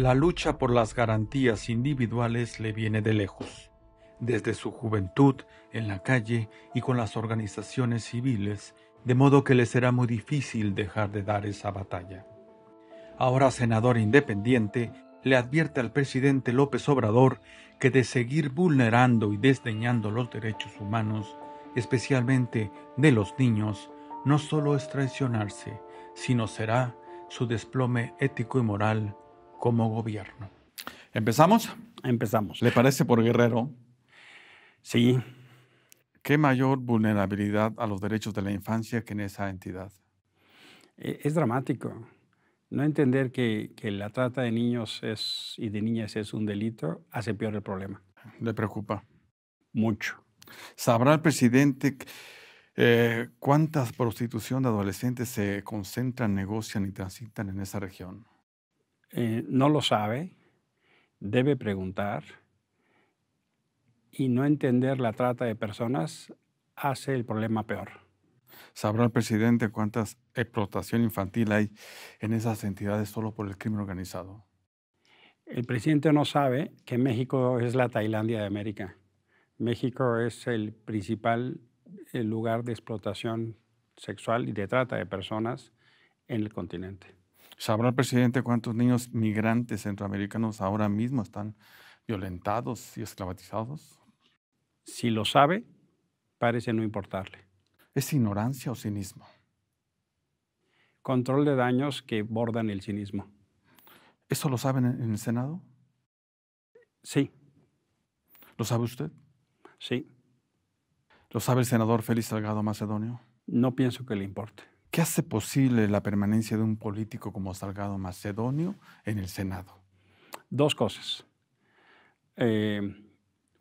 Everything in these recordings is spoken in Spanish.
La lucha por las garantías individuales le viene de lejos, desde su juventud, en la calle y con las organizaciones civiles, de modo que le será muy difícil dejar de dar esa batalla. Ahora senador independiente, le advierte al presidente López Obrador que de seguir vulnerando y desdeñando los derechos humanos, especialmente de los niños, no solo es traicionarse, sino será su desplome ético y moral como gobierno. ¿Empezamos? Empezamos. ¿Le parece por Guerrero? Sí. ¿Qué mayor vulnerabilidad a los derechos de la infancia que en esa entidad? Es dramático. No entender que la trata de niños y de niñas es un delito hace peor el problema. ¿Le preocupa? Mucho. ¿Sabrá el presidente cuántas prostitución de adolescentes se concentran, negocian y transitan en esa región? No lo sabe, debe preguntar, y no entender la trata de personas hace el problema peor. ¿Sabrá el presidente cuántas explotación infantil hay en esas entidades solo por el crimen organizado? El presidente no sabe que México es la Tailandia de América. México es el principal lugar de explotación sexual y de trata de personas en el continente. ¿Sabrá el presidente cuántos niños migrantes centroamericanos ahora mismo están violentados y esclavizados? Si lo sabe, parece no importarle. ¿Es ignorancia o cinismo? Control de daños que bordan el cinismo. ¿Eso lo saben en el Senado? Sí. ¿Lo sabe usted? Sí. ¿Lo sabe el senador Félix Salgado Macedonio? No pienso que le importe. ¿Qué hace posible la permanencia de un político como Salgado Macedonio en el Senado? Dos cosas.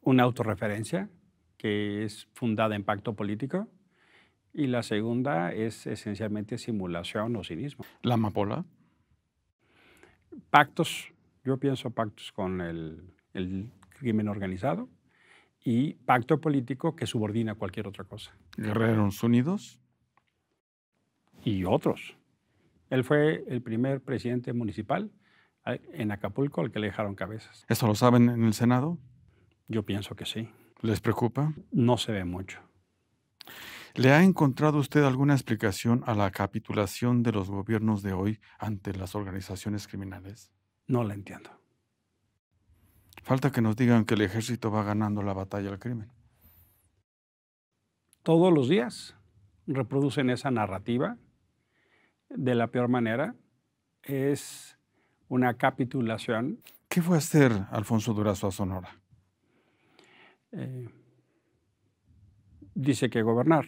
Una autorreferencia que es fundada en pacto político, y la segunda es esencialmente simulación o cinismo. ¿La amapola? Pactos, yo pienso pactos con el crimen organizado y pacto político que subordina cualquier otra cosa. ¿Guerreros Unidos? Y otros. Él fue el primer presidente municipal en Acapulco al que le dejaron cabezas. ¿Eso lo saben en el Senado? Yo pienso que sí. ¿Les preocupa? No se ve mucho. ¿Le ha encontrado usted alguna explicación a la capitulación de los gobiernos de hoy ante las organizaciones criminales? No la entiendo. Falta que nos digan que el ejército va ganando la batalla al crimen. Todos los días reproducen esa narrativa de la peor manera. Es una capitulación. ¿Qué fue a hacer Alfonso Durazo a Sonora? Dice que gobernar.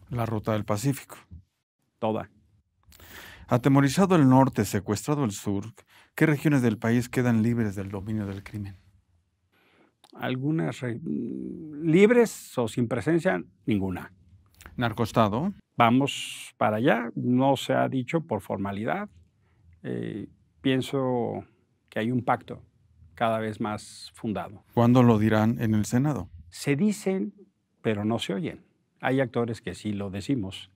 La ruta del Pacífico. Toda. Atemorizado el norte, secuestrado el sur, ¿qué regiones del país quedan libres del dominio del crimen? Algunas libres o sin presencia, ninguna. ¿Narcoestado? Vamos para allá. No se ha dicho por formalidad. Pienso que hay un pacto cada vez más fundado. ¿Cuándo lo dirán en el Senado? Se dicen, pero no se oyen. Hay actores que sí lo decimos,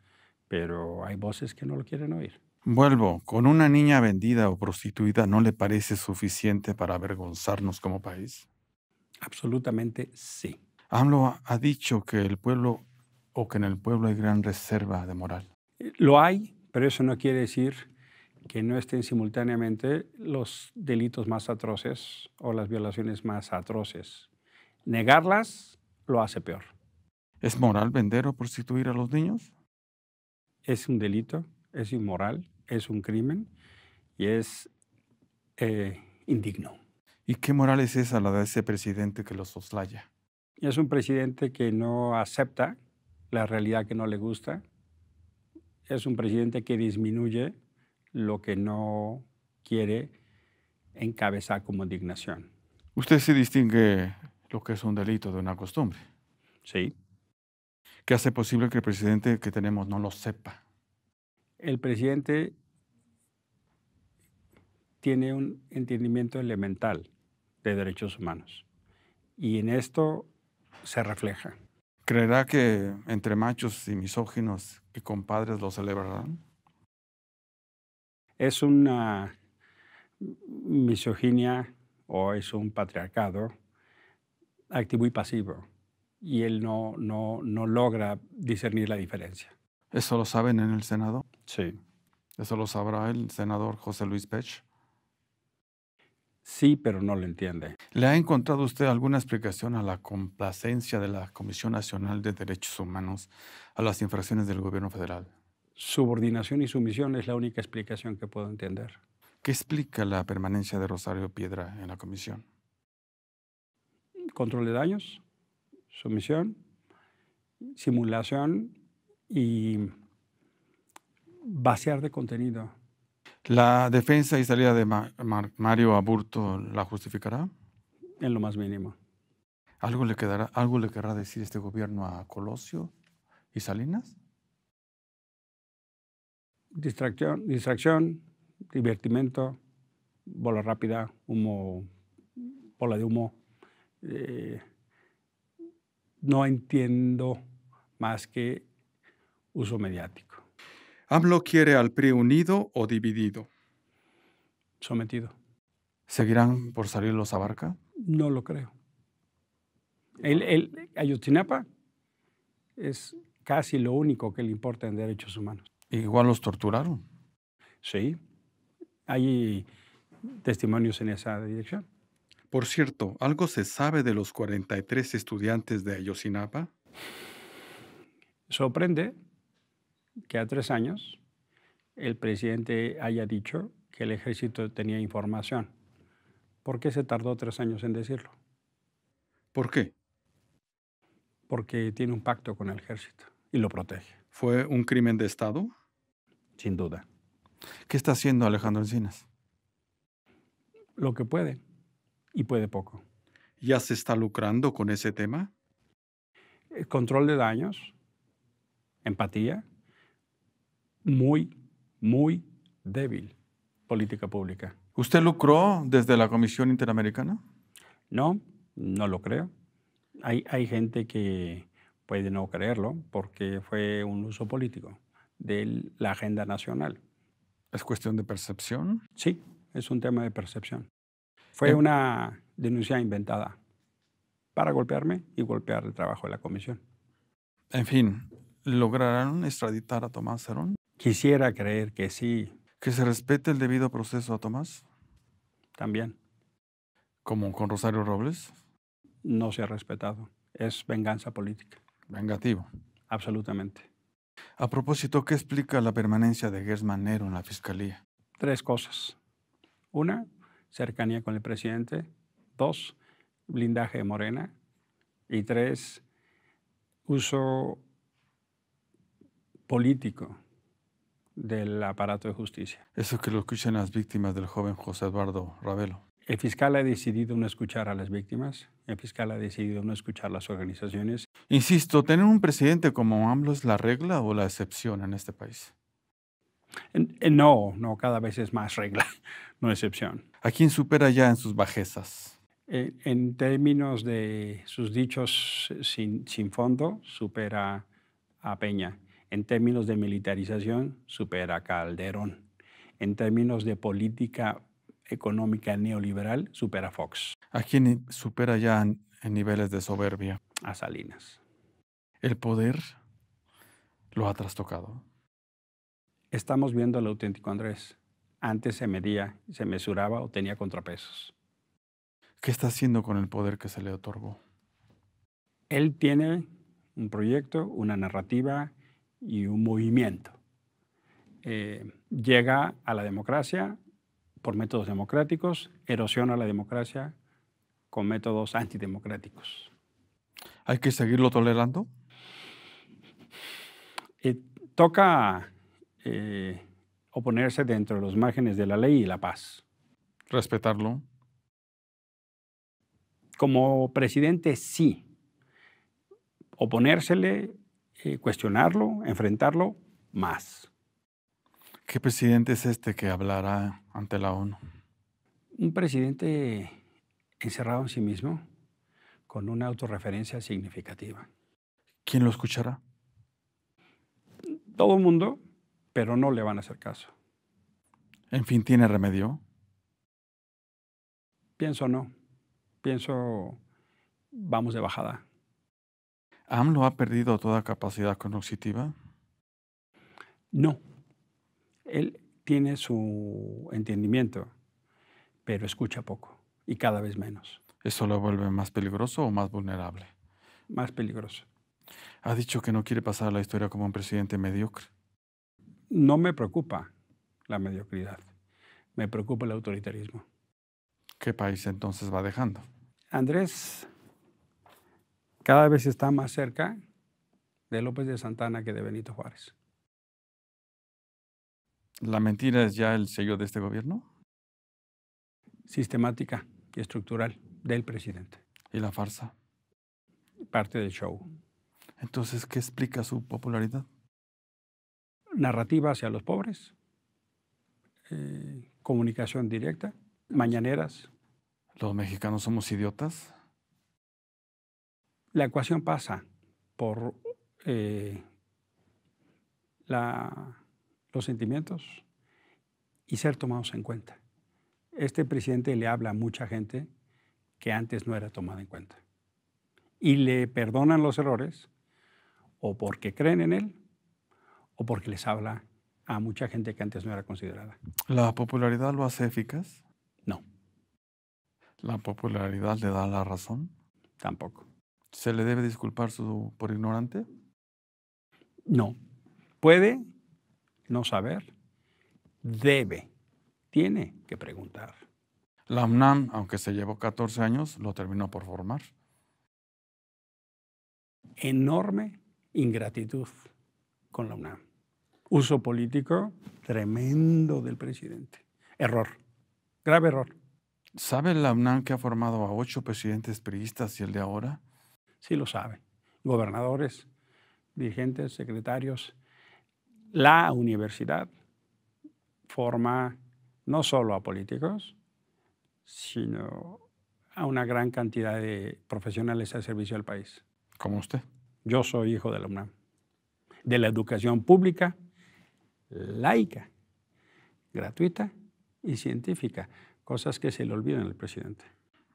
pero hay voces que no lo quieren oír. Vuelvo, ¿con una niña vendida o prostituida no le parece suficiente para avergonzarnos como país? Absolutamente sí. AMLO ha dicho que el pueblo o que en el pueblo hay gran reserva de moral. Lo hay, pero eso no quiere decir que no estén simultáneamente los delitos más atroces o las violaciones más atroces. Negarlas lo hace peor. ¿Es moral vender o prostituir a los niños? Es un delito, es inmoral, es un crimen y es indigno. ¿Y qué moral es esa, la de ese presidente que los soslaya? Es un presidente que no acepta la realidad que no le gusta. Es un presidente que disminuye lo que no quiere encabezar como indignación. Usted sí distingue lo que es un delito de una costumbre. Sí. ¿Qué hace posible que el presidente que tenemos no lo sepa? El presidente tiene un entendimiento elemental de derechos humanos y en esto se refleja. ¿Creerá que entre machos y misóginos y compadres lo celebrarán? Es una misoginia o es un patriarcado activo y pasivo. Y él no logra discernir la diferencia. ¿Eso lo saben en el Senado? Sí. ¿Eso lo sabrá el senador José Luis Pech? Sí, pero no lo entiende. ¿Le ha encontrado usted alguna explicación a la complacencia de la Comisión Nacional de Derechos Humanos a las infracciones del gobierno federal? Subordinación y sumisión es la única explicación que puedo entender. ¿Qué explica la permanencia de Rosario Piedra en la comisión? Control de daños, sumisión, simulación y vaciar de contenido. ¿La defensa y salida de Mario Aburto la justificará? En lo más mínimo. ¿Algo le querrá decir este gobierno a Colosio y Salinas? Distracción, divertimento, bola rápida, bola de humo. No entiendo más que uso mediático. ¿AMLO quiere al PRI unido o dividido? Sometido. ¿Seguirán por salir los Abarca? No lo creo. Ayotzinapa es casi lo único que le importa en derechos humanos. Igual los torturaron. Sí, hay testimonios en esa dirección. Por cierto, ¿algo se sabe de los 43 estudiantes de Ayotzinapa? Sorprende que a 3 años el presidente haya dicho que el ejército tenía información. ¿Por qué se tardó 3 años en decirlo? ¿Por qué? Porque tiene un pacto con el ejército y lo protege. ¿Fue un crimen de Estado? Sin duda. ¿Qué está haciendo Alejandro Encinas? Lo que puede y puede poco. ¿Ya se está lucrando con ese tema? Control de daños, empatía, muy débil política pública. ¿Usted lucró desde la Comisión Interamericana? No lo creo. Hay gente que puede no creerlo porque fue un uso político de la agenda nacional. ¿Es cuestión de percepción? Sí, es un tema de percepción. Fue una denuncia inventada para golpearme y golpear el trabajo de la comisión. En fin, ¿lograrán extraditar a Tomás Herón? Quisiera creer que sí. ¿Que se respete el debido proceso a Tomás? También. ¿Como con Rosario Robles? No se ha respetado. Es venganza política. Vengativo. Absolutamente. A propósito, ¿qué explica la permanencia de Gers Manero en la Fiscalía? 3 cosas. 1, cercanía con el presidente. 2, blindaje de Morena. Y 3, uso político del aparato de justicia. Eso que lo escuchan las víctimas del joven José Eduardo Ravelo. El fiscal ha decidido no escuchar a las víctimas. El fiscal ha decidido no escuchar a las organizaciones. Insisto, ¿tener un presidente como AMLO es la regla o la excepción en este país? No, cada vez es más regla, no excepción. ¿A quién supera ya en sus bajezas? En términos de sus dichos sin fondo, supera a Peña. En términos de militarización, supera a Calderón. En términos de política económica neoliberal, supera a Fox. ¿A quién supera ya en niveles de soberbia? A Salinas. ¿El poder lo ha trastocado? Estamos viendo el auténtico Andrés. Antes se medía, se mesuraba o tenía contrapesos. ¿Qué está haciendo con el poder que se le otorgó? Él tiene un proyecto, una narrativa y un movimiento. Llega a la democracia por métodos democráticos, erosiona la democracia con métodos antidemocráticos. ¿Hay que seguirlo tolerando? Toca oponerse dentro de los márgenes de la ley y la paz. ¿Respetarlo? Como presidente, sí. Oponérsele, cuestionarlo, enfrentarlo, más. ¿Qué presidente es este que hablará ante la ONU? Un presidente encerrado en sí mismo, con una autorreferencia significativa. ¿Quién lo escuchará? Todo el mundo, pero no le van a hacer caso. En fin, ¿tiene remedio? Pienso no. Pienso vamos de bajada. ¿AMLO ha perdido toda capacidad cognitiva? No. Él tiene su entendimiento, pero escucha poco y cada vez menos. ¿Eso lo vuelve más peligroso o más vulnerable? Más peligroso. Ha dicho que no quiere pasar a la historia como un presidente mediocre. No me preocupa la mediocridad. Me preocupa el autoritarismo. ¿Qué país entonces va dejando? Andrés cada vez está más cerca de López de Santana que de Benito Juárez. ¿La mentira es ya el sello de este gobierno? Sistemática y estructural del presidente. ¿Y la farsa? Parte del show. Entonces, ¿qué explica su popularidad? Narrativa hacia los pobres, comunicación directa, mañaneras. ¿Los mexicanos somos idiotas? La ecuación pasa por los sentimientos y ser tomados en cuenta. Este presidente le habla a mucha gente que antes no era tomada en cuenta. Y le perdonan los errores o porque creen en él o porque les habla a mucha gente que antes no era considerada. ¿La popularidad lo hace eficaz? No. ¿La popularidad le da la razón? Tampoco. ¿Se le debe disculpar por ignorante? No. Puede no saber, tiene que preguntar. La UNAM, aunque se llevó 14 años, lo terminó por formar. Enorme ingratitud con la UNAM. Uso político tremendo del presidente. Error. Grave error. ¿Sabe la UNAM que ha formado a 8 presidentes priistas y el de ahora? Sí lo sabe. Gobernadores, dirigentes, secretarios. La universidad forma no solo a políticos, sino a una gran cantidad de profesionales al servicio del país. Como usted. Yo soy hijo de la UNAM, de la educación pública, laica, gratuita y científica, cosas que se le olvidan al presidente.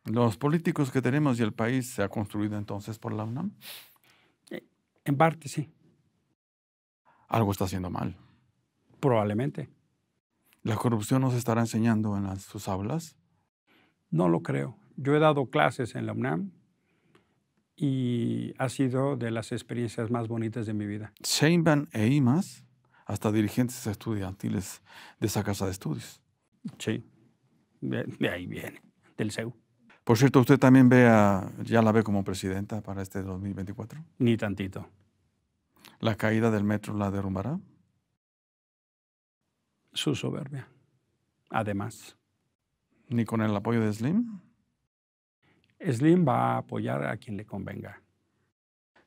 ¿Los políticos que tenemos y el país se ha construido entonces por la UNAM? En parte sí. Algo está haciendo mal. Probablemente. ¿La corrupción nos estará enseñando en sus aulas? No lo creo. Yo he dado clases en la UNAM y ha sido de las experiencias más bonitas de mi vida. Sheinbaum e IMAS, hasta dirigentes estudiantiles de esa casa de estudios. Sí, de ahí viene, del CEU. Por cierto, ¿usted también ya la ve como presidenta para este 2024? Ni tantito. ¿La caída del metro la derrumbará? Su soberbia. Además. ¿Ni con el apoyo de Slim? Slim va a apoyar a quien le convenga.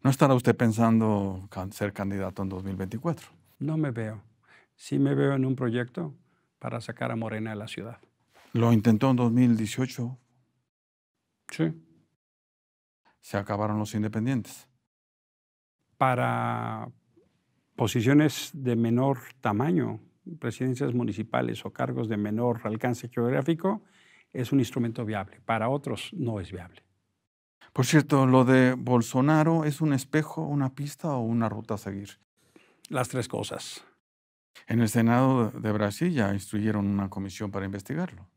¿No estará usted pensando ser candidato en 2024? No me veo. Sí me veo en un proyecto para sacar a Morena de la ciudad. ¿Lo intentó en 2018? Sí. Se acabaron los independientes. Para posiciones de menor tamaño, presidencias municipales o cargos de menor alcance geográfico, es un instrumento viable. Para otros no es viable. Por cierto, ¿lo de Bolsonaro es un espejo, una pista o una ruta a seguir? Las tres cosas. En el Senado de Brasil ya instruyeron una comisión para investigarlo.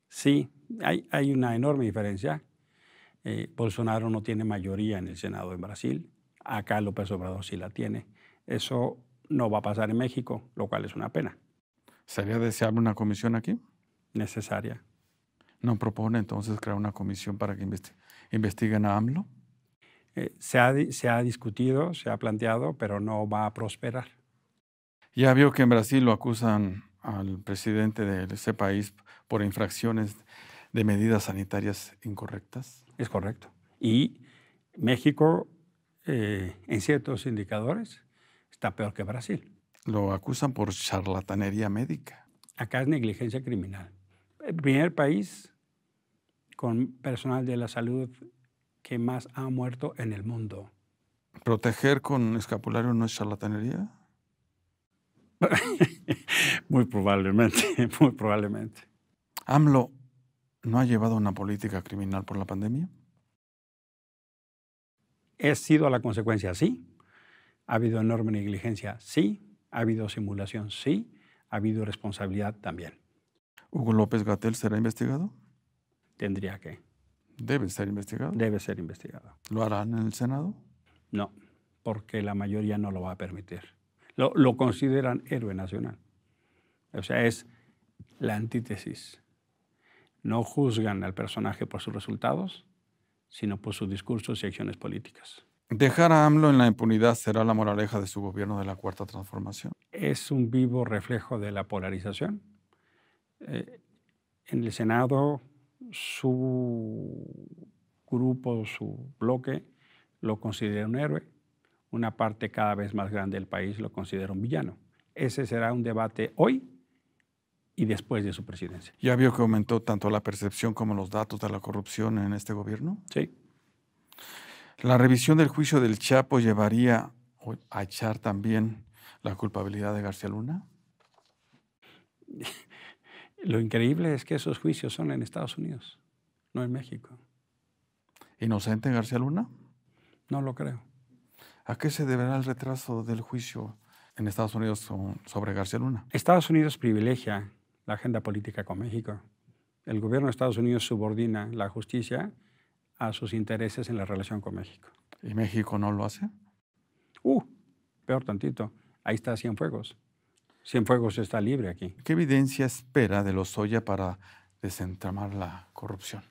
Sí, hay una enorme diferencia. Bolsonaro no tiene mayoría en el Senado en Brasil. Acá López Obrador sí la tiene. Eso no va a pasar en México, lo cual es una pena. ¿Sería deseable una comisión aquí? Necesaria. ¿No propone entonces crear una comisión para que investiguen a AMLO? Se ha discutido, se ha planteado, pero no va a prosperar. Ya vio que en Brasil lo acusan al presidente de ese país por infracciones de medidas sanitarias incorrectas. Es correcto. Y México, en ciertos indicadores, está peor que Brasil. Lo acusan por charlatanería médica. Acá es negligencia criminal. El primer país con personal de la salud que más ha muerto en el mundo. ¿Proteger con escapulario no es charlatanería? Muy probablemente, muy probablemente. AMLO, ¿No ha llevado una política criminal por la pandemia? ¿Ha sido la consecuencia? Sí. ¿Ha habido enorme negligencia? Sí. ¿Ha habido simulación? Sí. ¿Ha habido responsabilidad? También. ¿Hugo López-Gatell será investigado? Tendría que. Debe ser investigado. Debe ser investigado. ¿Lo harán en el Senado? No, porque la mayoría no lo va a permitir. Lo consideran héroe nacional. O sea, es la antítesis. No juzgan al personaje por sus resultados, sino por sus discursos y acciones políticas. ¿Dejar a AMLO en la impunidad será la moraleja de su gobierno de la Cuarta Transformación? Es un vivo reflejo de la polarización. En el Senado, su grupo, su bloque, lo considera un héroe. Una parte cada vez más grande del país lo considera un villano. Ese será un debate hoy y después de su presidencia. ¿Ya vio que aumentó tanto la percepción como los datos de la corrupción en este gobierno? Sí. ¿La revisión del juicio del Chapo llevaría a echar también la culpabilidad de García Luna? Lo increíble es que esos juicios son en Estados Unidos, no en México. ¿Inocente García Luna? No lo creo. ¿A qué se deberá el retraso del juicio en Estados Unidos sobre García Luna? Estados Unidos privilegia la agenda política con México. El gobierno de Estados Unidos subordina la justicia a sus intereses en la relación con México. ¿Y México no lo hace? Peor tantito. Ahí está Cienfuegos. Cienfuegos está libre aquí. ¿Qué evidencia espera de Lozoya para desentramar la corrupción?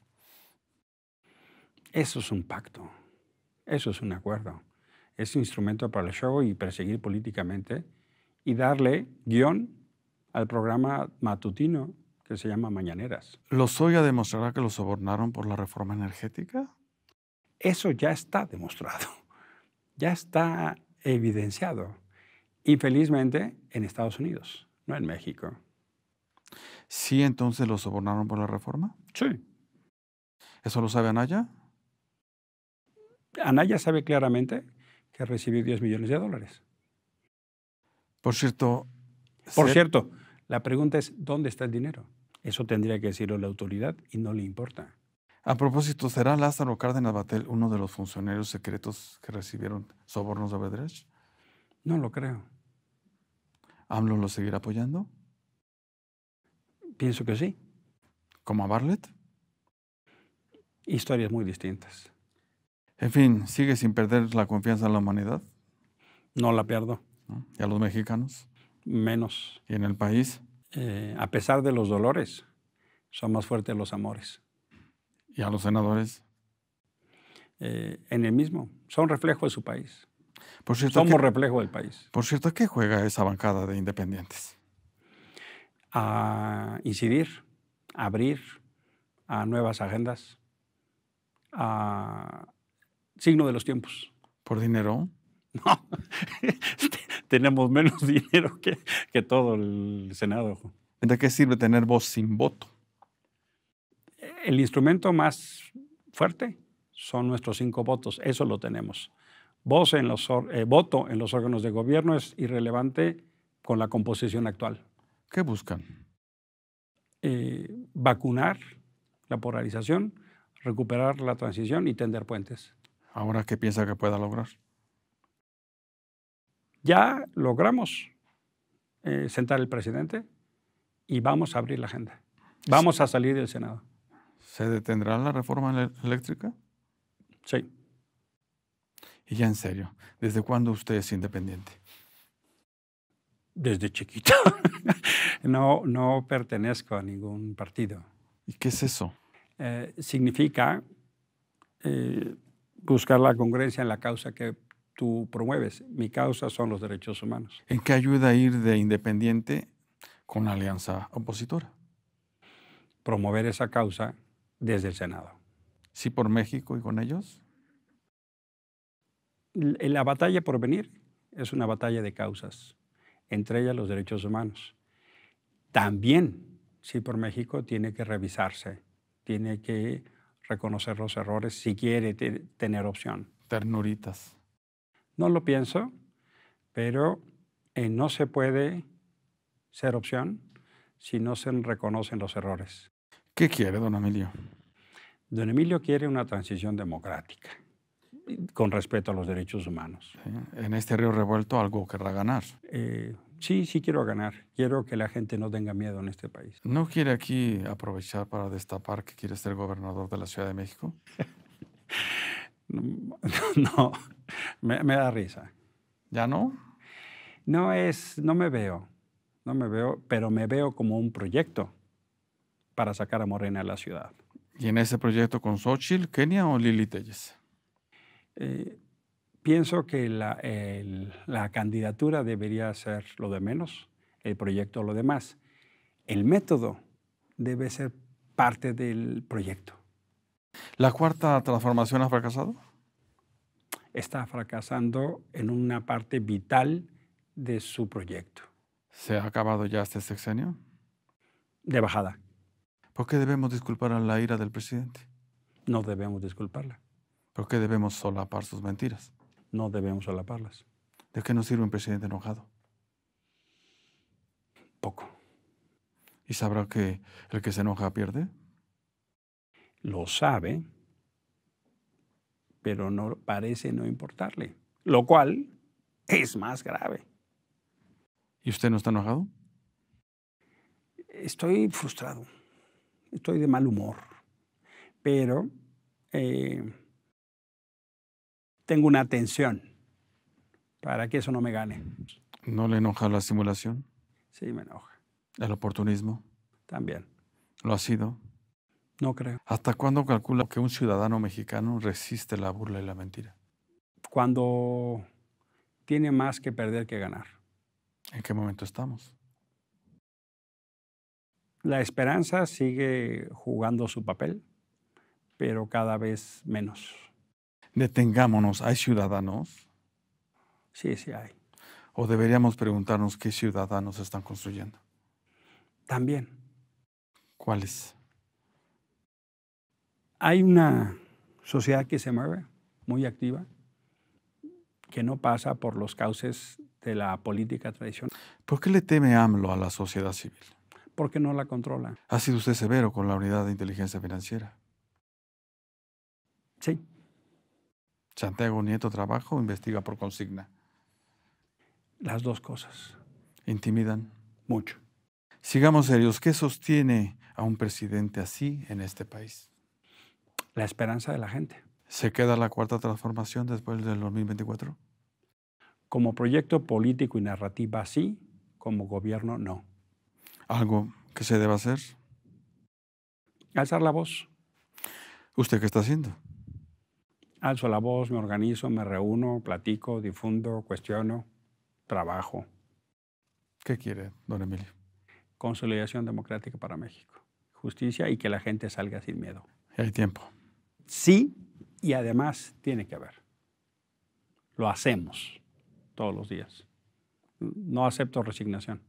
Eso es un pacto. Eso es un acuerdo. Es un instrumento para el show y perseguir políticamente y darle guión al programa matutino que se llama Mañaneras. ¿Lozoya demostrará que lo sobornaron por la reforma energética? Eso ya está demostrado. Ya está evidenciado. Infelizmente en Estados Unidos, no en México. ¿Sí entonces lo sobornaron por la reforma? Sí. ¿Eso lo sabe Anaya? Anaya sabe claramente que recibió $10 millones. Por cierto... La pregunta es, ¿dónde está el dinero? Eso tendría que decirlo la autoridad y no le importa. A propósito, ¿será Lázaro Cárdenas Batel uno de los funcionarios secretos que recibieron sobornos de Odebrecht? No lo creo. ¿AMLO lo seguirá apoyando? Pienso que sí. ¿Como a Bartlett? Historias muy distintas. En fin, ¿sigue sin perder la confianza en la humanidad? No la pierdo. ¿No? ¿Y a los mexicanos? Menos. ¿Y en el país? A pesar de los dolores, son más fuertes los amores. ¿Y a los senadores? En el mismo. Son reflejo de su país. Por cierto, Somos reflejo del país. Por cierto, ¿a qué juega esa bancada de independientes? A incidir, a abrir a nuevas agendas, a signo de los tiempos. ¿Por dinero? No, tenemos menos dinero que todo el Senado. ¿De qué sirve tener voz sin voto? El instrumento más fuerte son nuestros 5 votos, eso lo tenemos. Voto en los órganos de gobierno es irrelevante con la composición actual. ¿Qué buscan? Vacunar la polarización, recuperar la transición y tender puentes. ¿Ahora qué piensa que pueda lograr? Ya logramos sentar el presidente y vamos a abrir la agenda. Vamos a salir del Senado. ¿Se detendrá la reforma eléctrica? Sí. Y ya en serio, ¿desde cuándo usted es independiente? Desde chiquito. No pertenezco a ningún partido. ¿Y qué es eso? Significa buscar la congruencia en la causa que tú promueves. Mi causa son los derechos humanos. ¿En qué ayuda a ir de independiente con la alianza opositora? Promover esa causa desde el Senado. ¿Sí por México y con ellos? La batalla por venir es una batalla de causas, entre ellas los derechos humanos. También, sí por México, tiene que revisarse, tiene que reconocer los errores si quiere tener opción. Ternuritas. No lo pienso, pero no se puede ser opción si no se reconocen los errores. ¿Qué quiere, don Emilio? Don Emilio quiere una transición democrática, con respeto a los derechos humanos. ¿Sí? En este río revuelto algo querrá ganar. Sí quiero ganar. Quiero que la gente no tenga miedo en este país. ¿No quiere aquí aprovechar para destapar que quiere ser gobernador de la Ciudad de México? No, me da risa. ¿Ya no? No me veo, pero me veo como un proyecto para sacar a Morena a la ciudad. ¿Y en ese proyecto con Xóchitl, Kenia o Lili Telles? Pienso que la candidatura debería ser lo de menos, el proyecto lo demás. El método debe ser parte del proyecto. ¿La cuarta transformación ha fracasado? Está fracasando en una parte vital de su proyecto. ¿Se ha acabado ya este sexenio? De bajada. ¿Por qué debemos disculpar a la ira del presidente? No debemos disculparla. ¿Por qué debemos solapar sus mentiras? No debemos solaparlas. ¿De qué nos sirve un presidente enojado? Poco. ¿Y sabrá que el que se enoja pierde? Lo sabe, pero no parece no importarle, lo cual es más grave. ¿Y usted no está enojado? Estoy frustrado, estoy de mal humor, pero tengo una tensión para que eso no me gane. ¿No le enoja la simulación? Sí, me enoja. ¿El oportunismo? También. ¿Lo ha sido? No creo. ¿Hasta cuándo calcula que un ciudadano mexicano resiste la burla y la mentira? Cuando tiene más que perder que ganar. ¿En qué momento estamos? La esperanza sigue jugando su papel, pero cada vez menos. Detengámonos. ¿Hay ciudadanos? Sí hay. ¿O deberíamos preguntarnos qué ciudadanos están construyendo? También. ¿Cuáles? Hay una sociedad que se mueve, muy activa, que no pasa por los cauces de la política tradicional. ¿Por qué le teme AMLO a la sociedad civil? Porque no la controla. ¿Ha sido usted severo con la unidad de inteligencia financiera? Sí. ¿Santiago Nieto trabaja o investiga por consigna? Las dos cosas. ¿Intimidan? Mucho. Sigamos serios. ¿Qué sostiene a un presidente así en este país? La esperanza de la gente. ¿Se queda la cuarta transformación después del 2024? Como proyecto político y narrativa sí, como gobierno no. ¿Algo que se deba hacer? Alzar la voz. ¿Usted qué está haciendo? Alzo la voz, me organizo, me reúno, platico, difundo, cuestiono, trabajo. ¿Qué quiere, don Emilio? Consolidación democrática para México. Justicia y que la gente salga sin miedo. Y hay tiempo. Sí, y además tiene que haber. Lo hacemos todos los días. No acepto resignación.